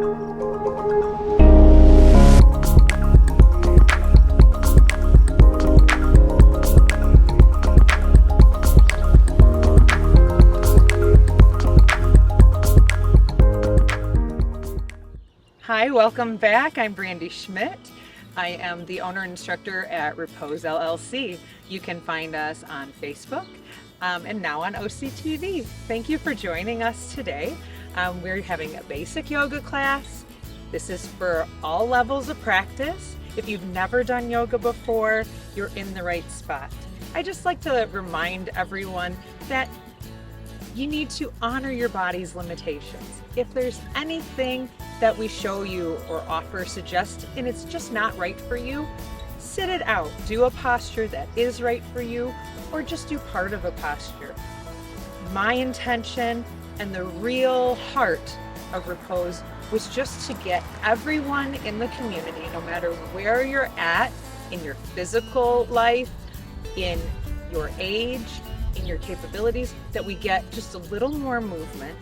Hi, welcome back. I'm Brandy Schmidt. I am the owner and instructor at Repose LLC. You can find us on Facebook and now on OCTV. Thank you for joining us today. We're having a basic yoga class. This is for all levels of practice. If you've never done yoga before, you're in the right spot. I just like to remind everyone that you need to honor your body's limitations. If there's anything that we show you or offer, suggest, and it's just not right for you, sit it out. Do a posture that is right for you, or just do part of a posture. My intention and the real heart of Repose was just to get everyone in the community, no matter where you're at in your physical life, in your age, in your capabilities, that we get just a little more movement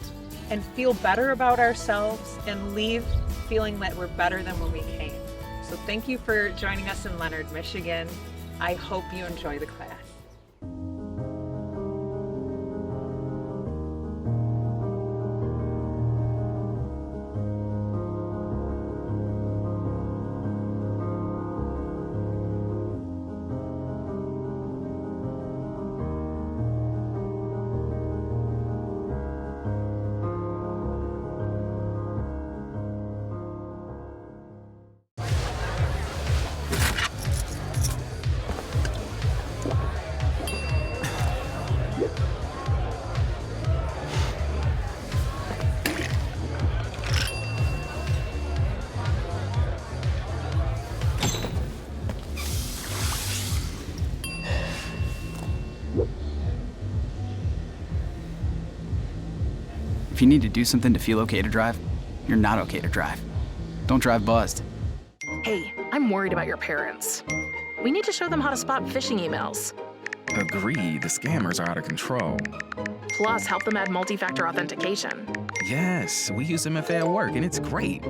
and feel better about ourselves and leave feeling that we're better than when we came. So thank you for joining us in Leonard, Michigan. I hope you enjoy the class. If you need to do something to feel okay to drive, you're not okay to drive. Don't drive buzzed. Hey, I'm worried about your parents. We need to show them how to spot phishing emails. Agreed, the scammers are out of control. Plus, help them add multi-factor authentication. Yes, we use MFA at work and it's great.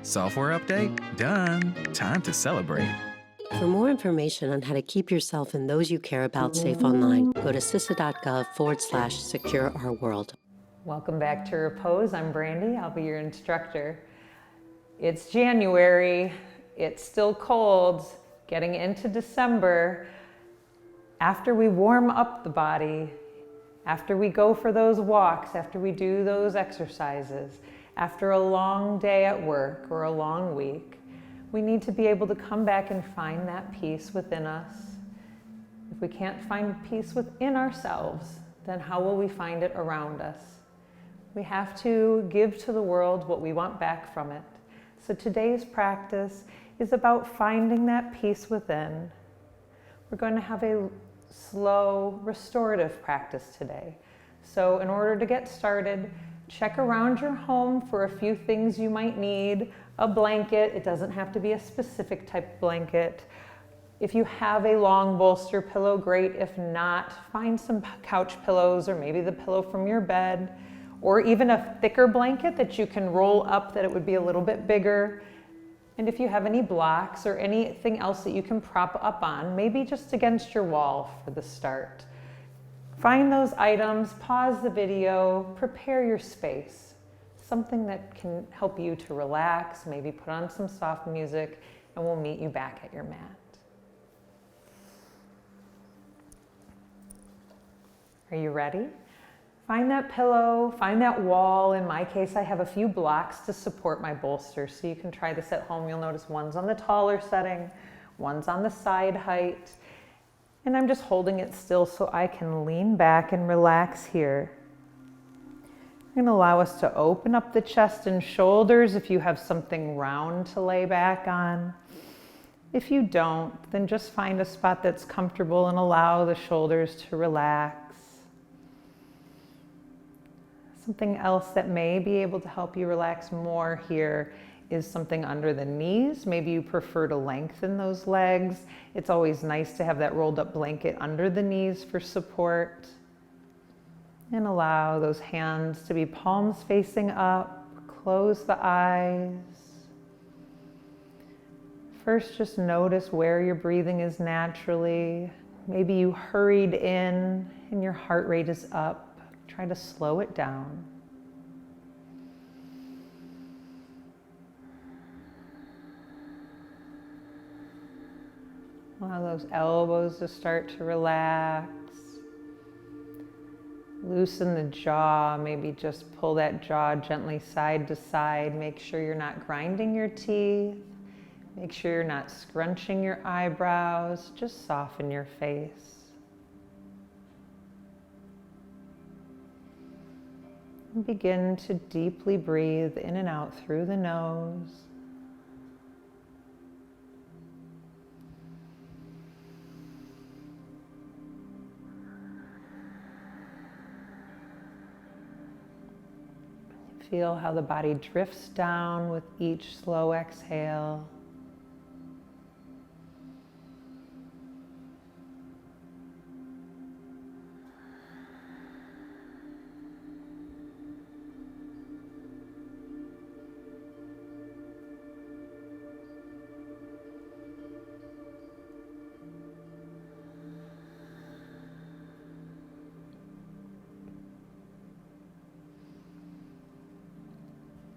Software update? Done. Time to celebrate. For more information on how to keep yourself and those you care about safe online, go to cisa.gov/secure-our-world. Welcome back to Repose. I'm Brandy. I'll be your instructor. It's January. It's still cold. Getting into December. After we warm up the body, after we go for those walks, after we do those exercises, after a long day at work or a long week, we need to be able to come back and find that peace within us. If we can't find peace within ourselves, then how will we find it around us? We have to give to the world what we want back from it. So today's practice is about finding that peace within. We're going to have a slow, restorative practice today. So in order to get started, check around your home for a few things you might need. A blanket, it doesn't have to be a specific type of blanket. If you have a long bolster pillow, great. If not, find some couch pillows or maybe the pillow from your bed, or even a thicker blanket that you can roll up that it would be a little bit bigger. And if you have any blocks or anything else that you can prop up on, maybe just against your wall for the start. Find those items, pause the video, prepare your space. Something that can help you to relax, maybe put on some soft music, and we'll meet you back at your mat. Are you ready? Find that pillow, find that wall. In my case, I have a few blocks to support my bolster, so you can try this at home. You'll notice one's on the taller setting, one's on the side height, and I'm just holding it still so I can lean back and relax here. You're going to allow us to open up the chest and shoulders if you have something round to lay back on. If you don't, then just find a spot that's comfortable and allow the shoulders to relax. Something else that may be able to help you relax more here is something under the knees. Maybe you prefer to lengthen those legs. It's always nice to have that rolled up blanket under the knees for support. And allow those hands to be palms facing up. Close the eyes. First, just notice where your breathing is naturally. Maybe you hurried in and your heart rate is up. Try to slow it down. Allow those elbows to start to relax. Loosen the jaw, maybe just pull that jaw gently side to side. Make sure you're not grinding your teeth. Make sure you're not scrunching your eyebrows. Just soften your face. And begin to deeply breathe in and out through the nose. Feel how the body drifts down with each slow exhale.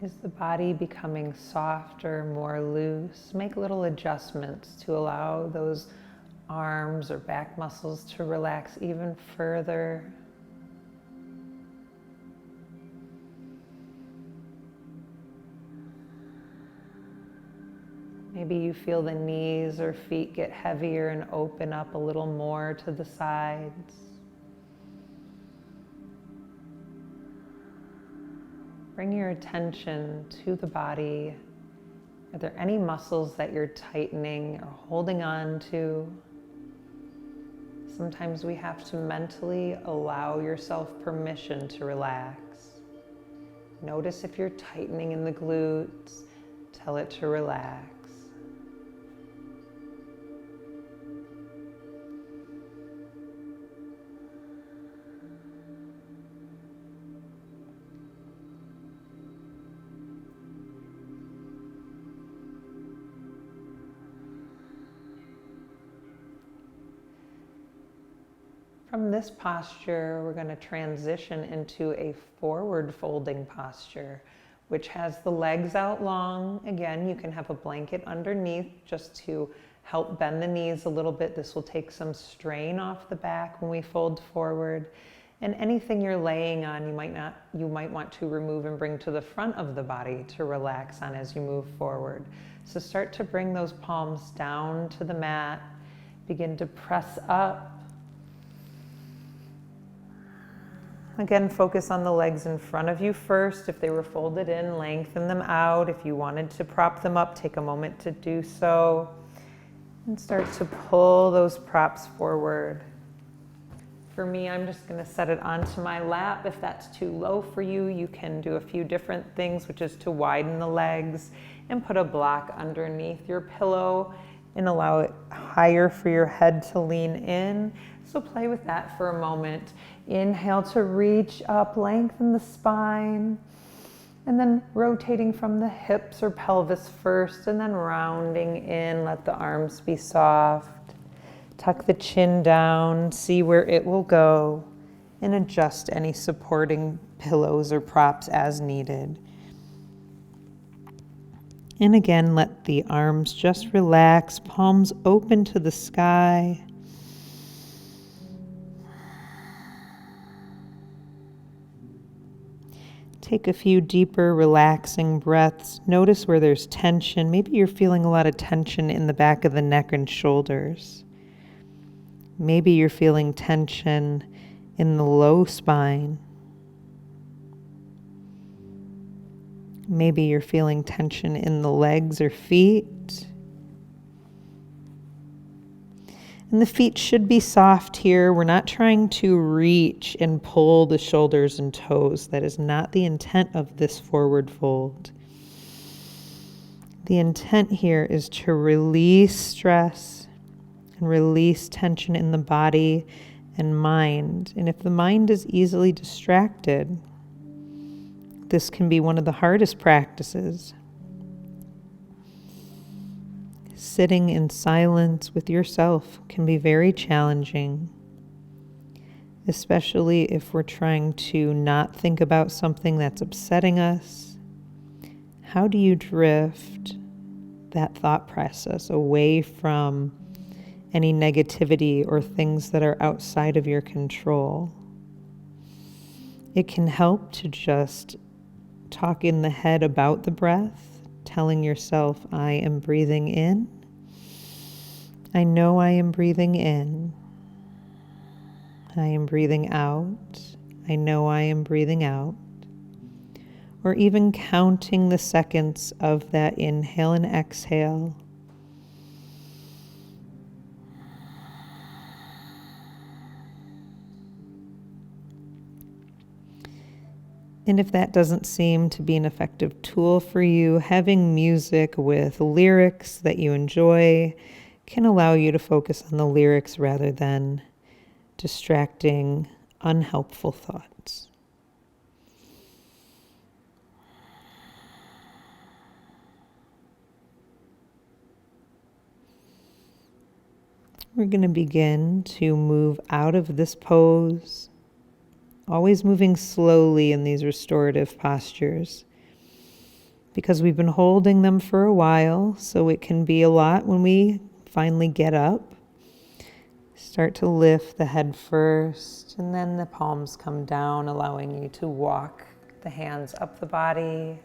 Is the body becoming softer, more loose? Make little adjustments to allow those arms or back muscles to relax even further. Maybe you feel the knees or feet get heavier and open up a little more to the sides. Bring your attention to the body. Are there any muscles that you're tightening or holding on to? Sometimes we have to mentally allow yourself permission to relax. Notice if you're tightening in the glutes, tell it to relax. From this posture, we're going to transition into a forward folding posture, which has the legs out long. Again, you can have a blanket underneath just to help bend the knees a little bit. This will take some strain off the back when we fold forward. And anything you're laying on, you might want to remove and bring to the front of the body to relax on as you move forward. So start to bring those palms down to the mat. Begin to press up. Again, focus on the legs in front of you first. If they were folded in, lengthen them out. If you wanted to prop them up, take a moment to do so. And start to pull those props forward. For me, I'm just going to set it onto my lap. If that's too low for you, you can do a few different things, which is to widen the legs and put a block underneath your pillow and allow it higher for your head to lean in. So play with that for a moment. Inhale to reach up, lengthen the spine, and then rotating from the hips or pelvis first, and then rounding in, let the arms be soft. Tuck the chin down, see where it will go, and adjust any supporting pillows or props as needed. And again, let the arms just relax, palms open to the sky. Take a few deeper, relaxing breaths. Notice where there's tension. Maybe you're feeling a lot of tension in the back of the neck and shoulders. Maybe you're feeling tension in the low spine. Maybe you're feeling tension in the legs or feet. And the feet should be soft here. We're not trying to reach and pull the shoulders and toes. That is not the intent of this forward fold. The intent here is to release stress and release tension in the body and mind. And if the mind is easily distracted, this can be one of the hardest practices. Sitting in silence with yourself can be very challenging, especially if we're trying to not think about something that's upsetting us. How do you drift that thought process away from any negativity or things that are outside of your control? It can help to just talk in the head about the breath, telling yourself, I am breathing in. I know I am breathing in. I am breathing out. I know I am breathing out. Or even counting the seconds of that inhale and exhale. And if that doesn't seem to be an effective tool for you, having music with lyrics that you enjoy can allow you to focus on the lyrics rather than distracting, unhelpful thoughts. We're going to begin to move out of this pose, always moving slowly in these restorative postures, because we've been holding them for a while, so it can be a lot when we finally get up. Start to lift the head first, and then the palms come down, allowing you to walk the hands up the body.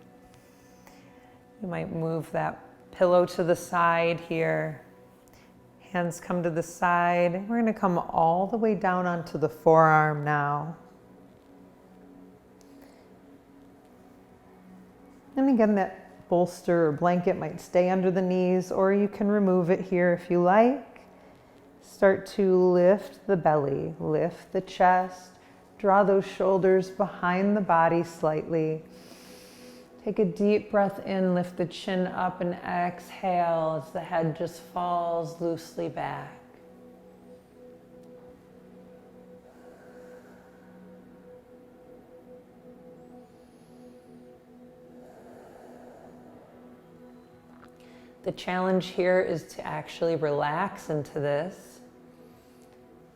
You might move that pillow to the side here. Hands come to the side. We're going to come all the way down onto the forearm now. And again, that bolster or blanket might stay under the knees, or you can remove it here if you like. Start to lift the belly, lift the chest, draw those shoulders behind the body slightly. Take a deep breath in, lift the chin up, and exhale as the head just falls loosely back. The challenge here is to actually relax into this.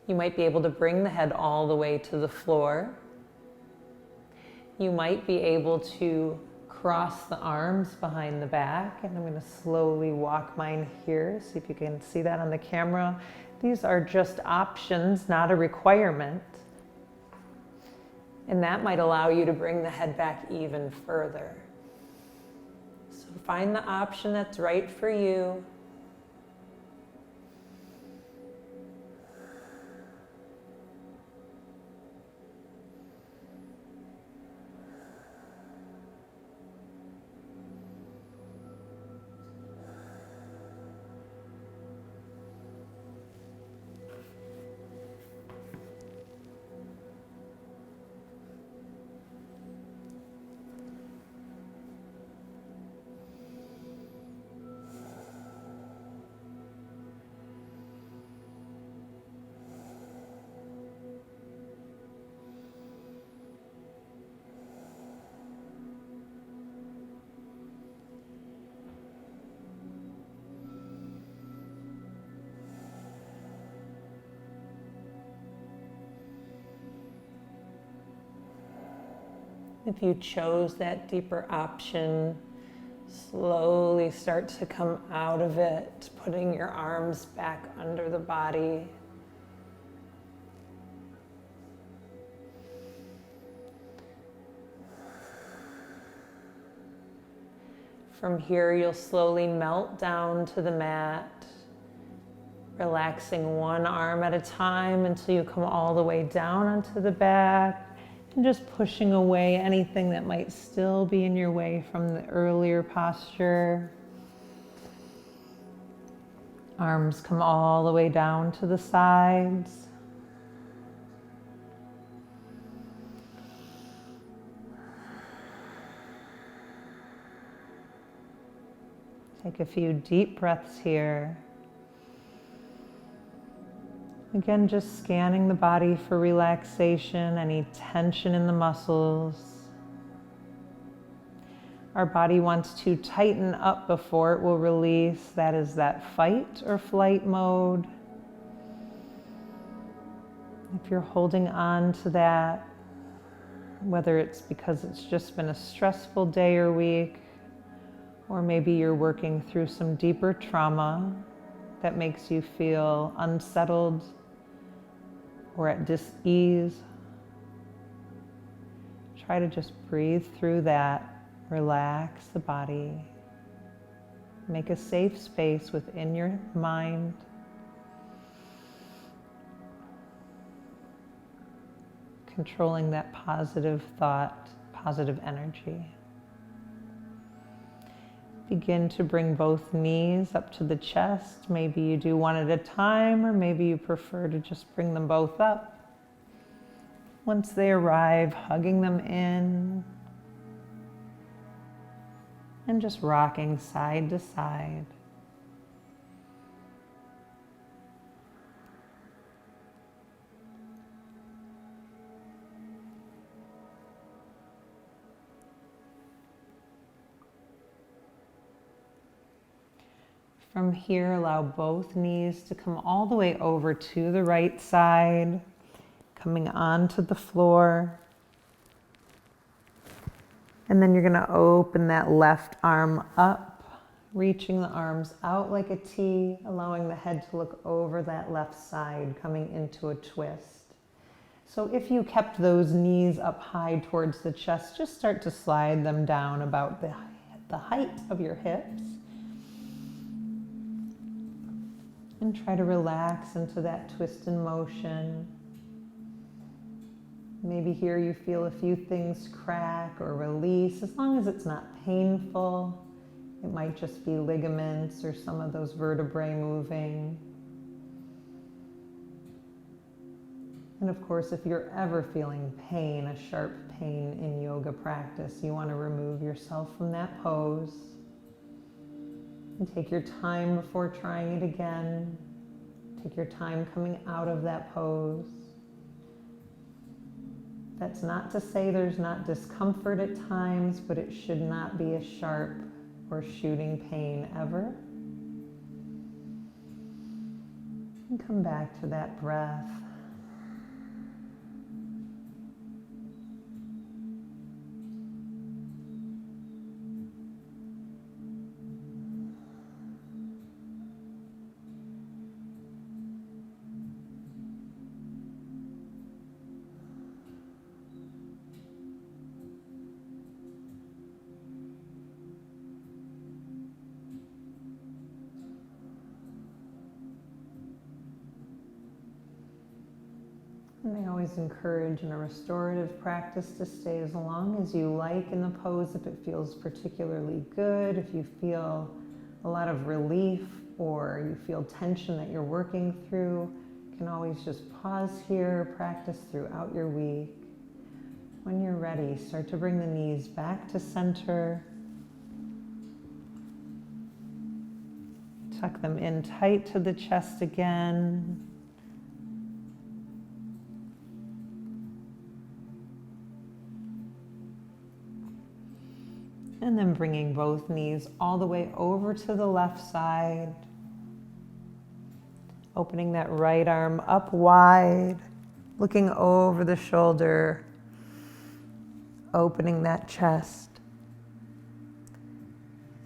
You might be able to bring the head all the way to the floor. You might be able to cross the arms behind the back, and I'm going to slowly walk mine here. See if you can see that on the camera. These are just options, not a requirement. And that might allow you to bring the head back even further. So find the option that's right for you. If you chose that deeper option, slowly start to come out of it, putting your arms back under the body. From here, you'll slowly melt down to the mat, relaxing one arm at a time until you come all the way down onto the back. And just pushing away anything that might still be in your way from the earlier posture. Arms come all the way down to the sides. Take a few deep breaths here. Again, just scanning the body for relaxation, any tension in the muscles. Our body wants to tighten up before it will release. That is that fight or flight mode. If you're holding on to that, whether it's because it's just been a stressful day or week, or maybe you're working through some deeper trauma that makes you feel unsettled or at dis-ease, try to just breathe through that. Relax the body. Make a safe space within your mind. Controlling that positive thought, positive energy. Begin to bring both knees up to the chest. Maybe you do one at a time, or maybe you prefer to just bring them both up. Once they arrive, hugging them in. And just rocking side to side. From here, allow both knees to come all the way over to the right side, coming onto the floor. And then you're going to open that left arm up, reaching the arms out like a T, allowing the head to look over that left side, coming into a twist. So if you kept those knees up high towards the chest, just start to slide them down about the height of your hips. And try to relax into that twist in motion. Maybe here you feel a few things crack or release, as long as it's not painful. It might just be ligaments or some of those vertebrae moving. And of course, if you're ever feeling pain, a sharp pain in yoga practice, you want to remove yourself from that pose. And take your time before trying it again. Take your time coming out of that pose. That's not to say there's not discomfort at times, but it should not be a sharp or shooting pain ever. And come back to that breath. And I always encourage in a restorative practice to stay as long as you like in the pose if it feels particularly good, if you feel a lot of relief or you feel tension that you're working through. You can always just pause here, practice throughout your week. When you're ready, start to bring the knees back to center. Tuck them in tight to the chest again. And then bringing both knees all the way over to the left side. Opening that right arm up wide, looking over the shoulder, opening that chest.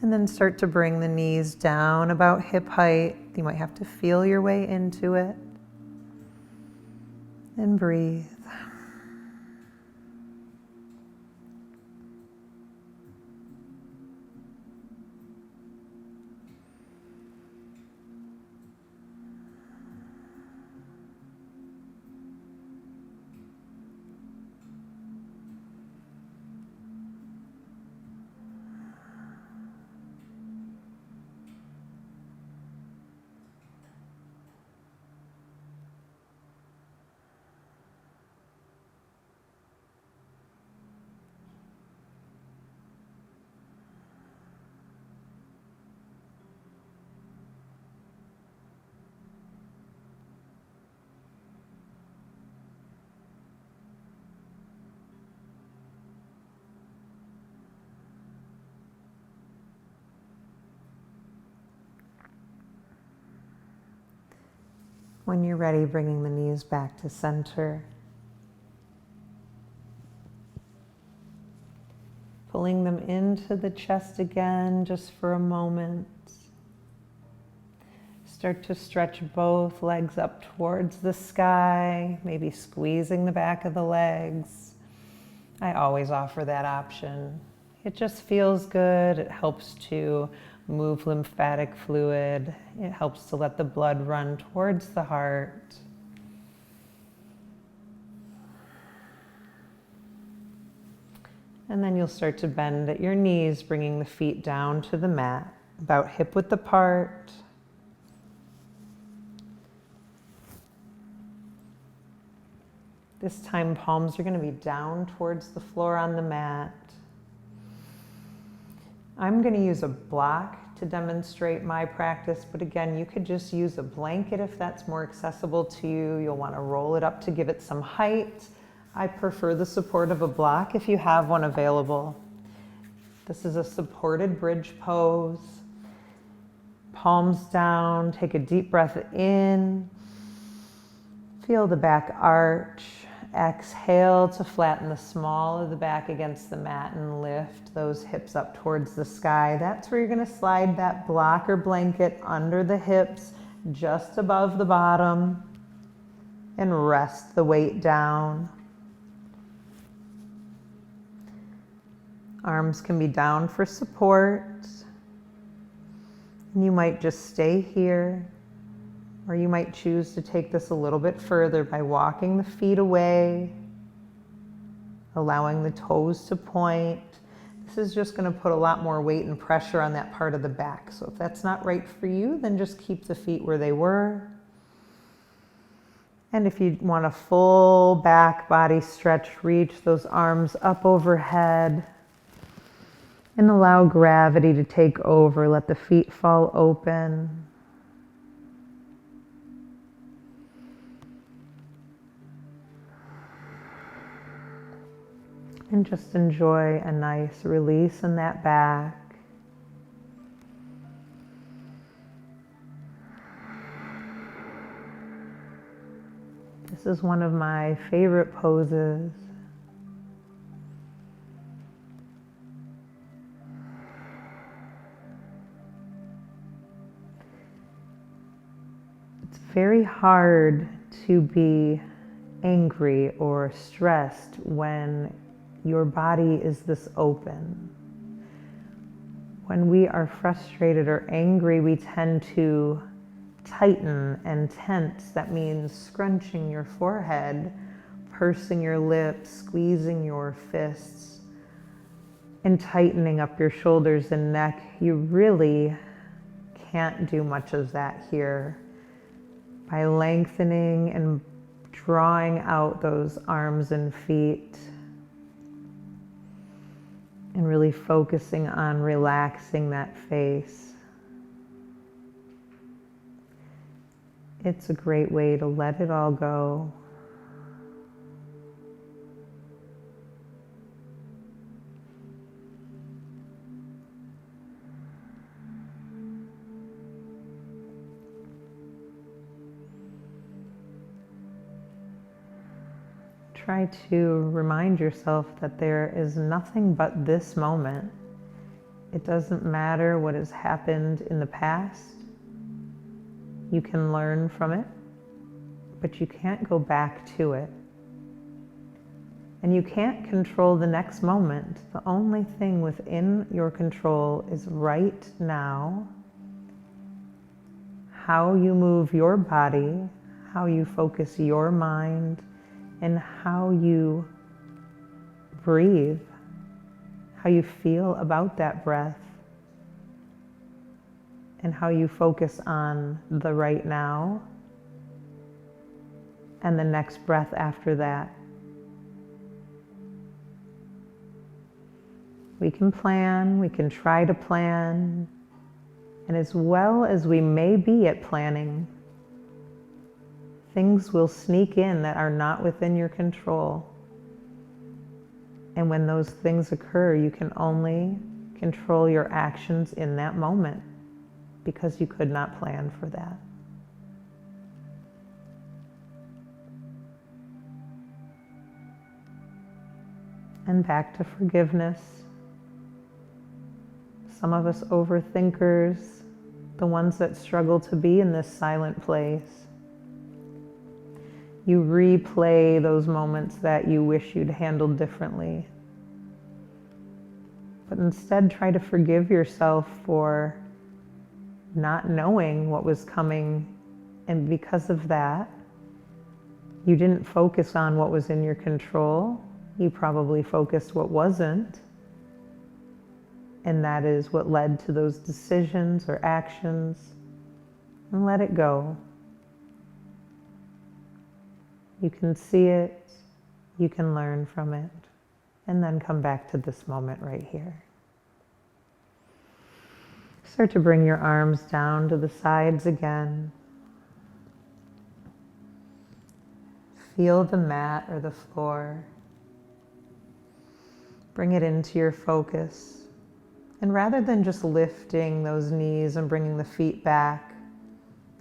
And then start to bring the knees down about hip height. You might have to feel your way into it. And breathe. When you're ready, bringing the knees back to center. Pulling them into the chest again just for a moment. Start to stretch both legs up towards the sky, maybe squeezing the back of the legs. I always offer that option. It just feels good. It helps to move lymphatic fluid. It helps to let the blood run towards the heart. And then you'll start to bend at your knees, bringing the feet down to the mat, about hip width apart. This time, palms are going to be down towards the floor on the mat. I'm going to use a block to demonstrate my practice, but again, you could just use a blanket if that's more accessible to you. You'll want to roll it up to give it some height. I prefer the support of a block if you have one available. This is a supported bridge pose. Palms down, take a deep breath in. Feel the back arch. Exhale to flatten the small of the back against the mat and lift those hips up towards the sky. That's where you're going to slide that block or blanket under the hips, just above the bottom, and rest the weight down. Arms can be down for support. And you might just stay here. Or you might choose to take this a little bit further by walking the feet away, allowing the toes to point. This is just going to put a lot more weight and pressure on that part of the back. So if that's not right for you, then just keep the feet where they were. And if you want a full back body stretch, reach those arms up overhead and allow gravity to take over. Let the feet fall open. And just enjoy a nice release in that back. This is one of my favorite poses. It's very hard to be angry or stressed when your body is this open. When we are frustrated or angry, we tend to tighten and tense. That means scrunching your forehead, pursing your lips, squeezing your fists, and tightening up your shoulders and neck. You really can't do much of that here. By lengthening and drawing out those arms and feet, and really focusing on relaxing that face. It's a great way to let it all go. Try to remind yourself that there is nothing but this moment. It doesn't matter what has happened in the past. You can learn from it, but you can't go back to it. And you can't control the next moment. The only thing within your control is right now. How you move your body, how you focus your mind, and how you breathe, how you feel about that breath, and how you focus on the right now and the next breath after that. We can plan, we can try to plan, and as well as we may be at planning, things will sneak in that are not within your control. And when those things occur, you can only control your actions in that moment because you could not plan for that. and back to forgiveness. Some of us overthinkers, the ones that struggle to be in this silent place, you replay those moments that you wish you'd handled differently. But instead try to forgive yourself for not knowing what was coming, and because of that, you didn't focus on what was in your control. You probably focused what wasn't. And that is what led to those decisions or actions. And let it go. You can see it, you can learn from it, and then come back to this moment right here. Start to bring your arms down to the sides again. Feel the mat or the floor. Bring it into your focus. And rather than just lifting those knees and bringing the feet back,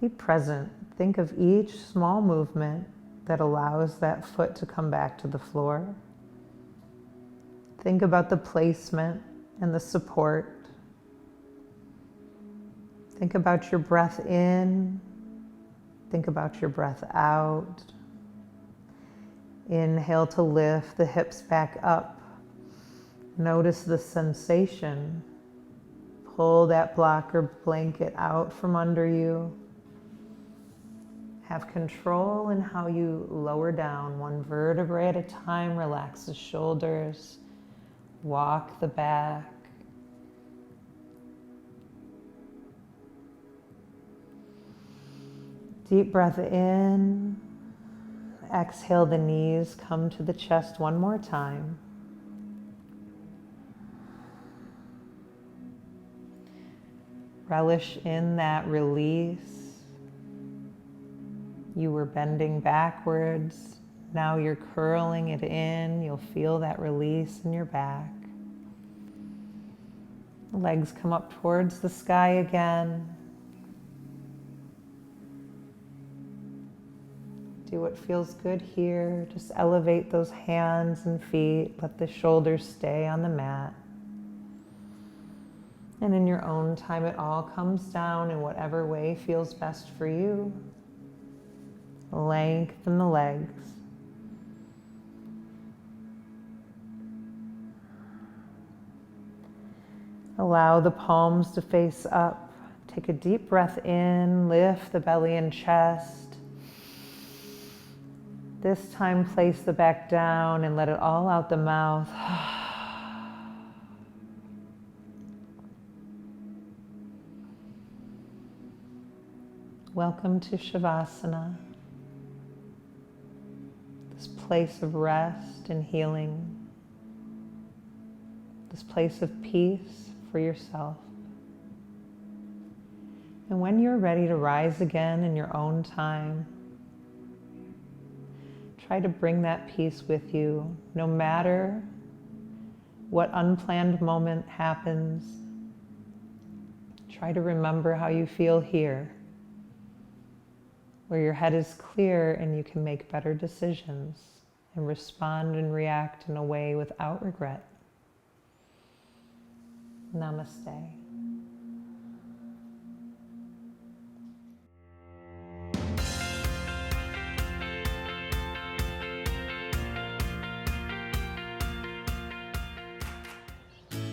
be present. Think of each small movement that allows that foot to come back to the floor. Think about the placement and the support. Think about your breath in. Think about your breath out. Inhale to lift the hips back up. Notice the sensation. Pull that block or blanket out from under you. Have control in how you lower down one vertebrae at a time. Relax the shoulders. Walk the back. Deep breath in. Exhale the knees. Come to the chest one more time. Relish in that release. You were bending backwards. Now you're curling it in. You'll feel that release in your back. The legs come up towards the sky again. Do what feels good here. Just elevate those hands and feet. Let the shoulders stay on the mat. And in your own time, it all comes down in whatever way feels best for you. Lengthen the legs. Allow the palms to face up. Take a deep breath in, lift the belly and chest. This time, place the back down and let it all out the mouth. Welcome to Shavasana, this place of rest and healing, this place of peace for yourself. And when you're ready to rise again in your own time, try to bring that peace with you, no matter what unplanned moment happens. Try to remember how you feel here, where your head is clear and you can make better decisions and respond and react in a way without regret. Namaste.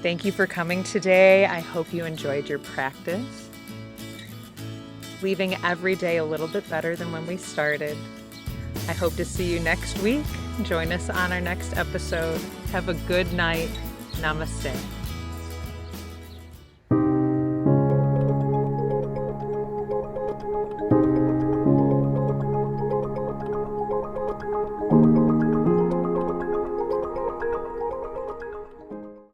Thank you for coming today. I hope you enjoyed your practice. Leaving every day a little bit better than when we started. I hope to see you next week. Join us on our next episode. Have a good night. Namaste.